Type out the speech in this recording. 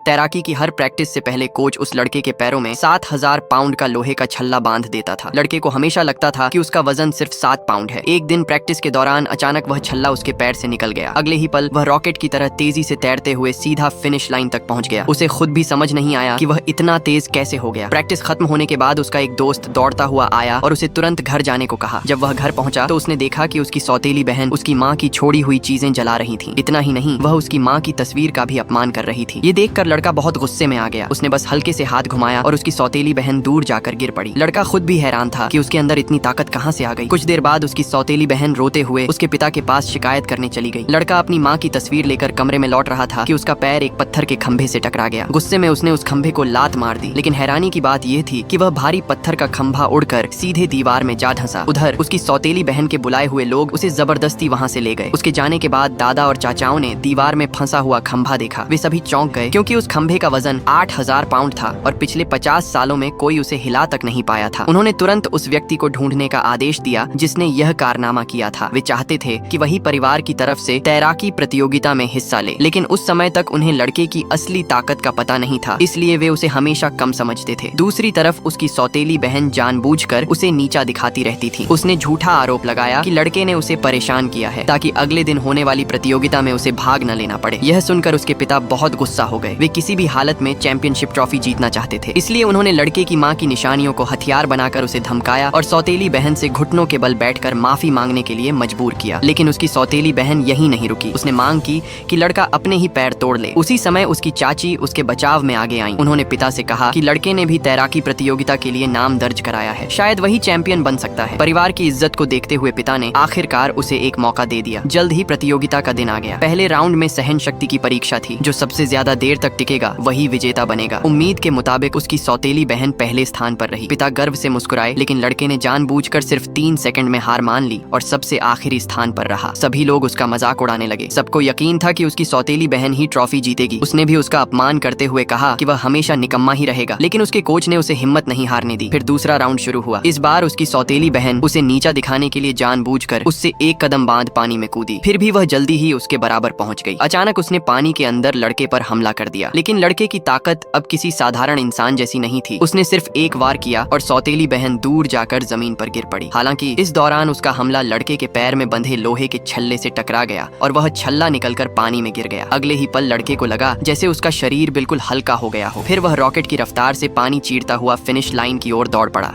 तैराकी की हर प्रैक्टिस से पहले कोच उस लड़के के पैरों में 7,000 पाउंड का लोहे का छल्ला बांध देता था। लड़के को हमेशा लगता था कि उसका वजन सिर्फ 7 पाउंड है। एक दिन प्रैक्टिस के दौरान अचानक वह छल्ला उसके पैर से निकल गया। अगले ही पल वह रॉकेट की तरह तेजी से तैरते हुए सीधा फिनिश लाइन तक पहुंच गया। उसे खुद भी समझ नहीं आया कि वह इतना तेज कैसे हो गया। प्रैक्टिस खत्म होने के बाद उसका एक दोस्त दौड़ता हुआ आया और उसे तुरंत घर जाने को कहा। जब वह घर पहुंचा तो उसने देखा कि उसकी सौतेली बहन उसकी माँ की छोड़ी हुई चीजें जला रही थी। इतना ही नहीं, वह उसकी माँ की तस्वीर का भी अपमान कर रही थी। ये देखकर लड़का बहुत गुस्से में आ गया। उसने बस हल्के से हाथ घुमाया और उसकी सौतेली बहन दूर जाकर गिर पड़ी। लड़का खुद भी हैरान था कि उसके अंदर इतनी ताकत कहाँ से आ गई। कुछ देर बाद उसकी सौतेली बहन रोते हुए उसके पिता के पास शिकायत करने चली गई। लड़का अपनी माँ की तस्वीर लेकर कमरे में लौट रहा था कि उसका पैर एक पत्थर के खंभे से टकरा गया। गुस्से में उसने उस खंभे को लात मार दी, लेकिन हैरानी की बात यह थी कि वह भारी पत्थर का खंभा उड़कर सीधे दीवार में जा धंसा। उधर उसकी सौतेली बहन के बुलाए हुए लोग उसे जबरदस्ती वहाँ से ले गए। उसके जाने के बाद दादा और चाचाओं ने दीवार में फंसा हुआ खंभा देखा। वे सभी चौंक गए क्योंकि उस खंभे का वजन 8,000 पाउंड था और पिछले 50 सालों में कोई उसे हिला तक नहीं पाया था। उन्होंने तुरंत उस व्यक्ति को ढूंढने का आदेश दिया जिसने यह कारनामा किया था। वे चाहते थे कि वही परिवार की तरफ से तैराकी प्रतियोगिता में हिस्सा ले, लेकिन उस समय तक उन्हें लड़के की असली ताकत का पता नहीं था, इसलिए वे उसे हमेशा कम समझते थे। दूसरी तरफ उसकी सौतेली बहन जानबूझकर उसे नीचा दिखाती रहती थी। उसने झूठा आरोप लगाया कि लड़के ने उसे परेशान किया है ताकि अगले दिन होने वाली प्रतियोगिता में उसे भाग न लेना पड़े। यह सुनकर उसके पिता बहुत गुस्सा हो गए। वे किसी भी हालत में चैंपियनशिप ट्रॉफी जीतना चाहते थे, इसलिए उन्होंने लड़के की माँ की निशानियों को हथियार बनाकर उसे धमकाया और सौतेली बहन से घुटनों के बल बैठकर माफी मांगने के लिए मजबूर किया। लेकिन उसकी सौतेली बहन यही नहीं रुकी। उसने मांग की कि लड़का अपने ही पैर तोड़ ले। उसी समय उसकी चाची उसके बचाव में आगे आईं। उन्होंने पिता से कहा कि लड़के ने भी तैराकी प्रतियोगिता के लिए नाम दर्ज कराया है, शायद वही चैंपियन बन सकता है। परिवार की इज्जत को देखते हुए पिता ने आखिरकार उसे एक मौका दे दिया। जल्द ही प्रतियोगिता का दिन आ गया। पहले राउंड में सहन शक्ति की परीक्षा थी। जो सबसे ज्यादा देर तक टिकेगा वही विजेता बनेगा। उम्मीद के मुताबिक उसकी सौतेली बहन पहले स्थान पर रही। पिता गर्व से मुस्कुराए, लेकिन लड़के ने जानबूझकर सिर्फ 3 सेकंड में हार मान ली और सबसे आखिरी स्थान पर रहा। सभी लोग उसका मजाक उड़ाने लगे। सबको यकीन था कि उसकी सौतेली बहन ही ट्रॉफी जीतेगी। उसने भी उसका अपमान करते हुए कहा कि वह हमेशा निकम्मा ही रहेगा, लेकिन उसके कोच ने उसे हिम्मत नहीं हारने दी। फिर दूसरा राउंड शुरू हुआ। इस बार उसकी सौतेली बहन उसे नीचा दिखाने के लिए जानबूझकर उससे एक कदम बांध पानी में कूदी। फिर भी वह जल्दी ही उसके बराबर पहुंच गई। अचानक उसने पानी के अंदर लड़के पर हमला कर दिया, लेकिन लड़के की ताकत अब किसी साधारण इंसान जैसी नहीं थी। उसने सिर्फ एक वार किया और सौतेली बहन दूर जाकर जमीन पर गिर पड़ी। हालांकि इस दौरान उसका हमला लड़के के पैर में बंधे लोहे के छल्ले से टकरा गया और वह छल्ला निकलकर पानी में गिर गया। अगले ही पल लड़के को लगा जैसे उसका शरीर बिल्कुल हल्का हो गया हो। फिर वह रॉकेट की रफ्तार से पानी चीरता हुआ फिनिश लाइन की ओर दौड़ पड़ा।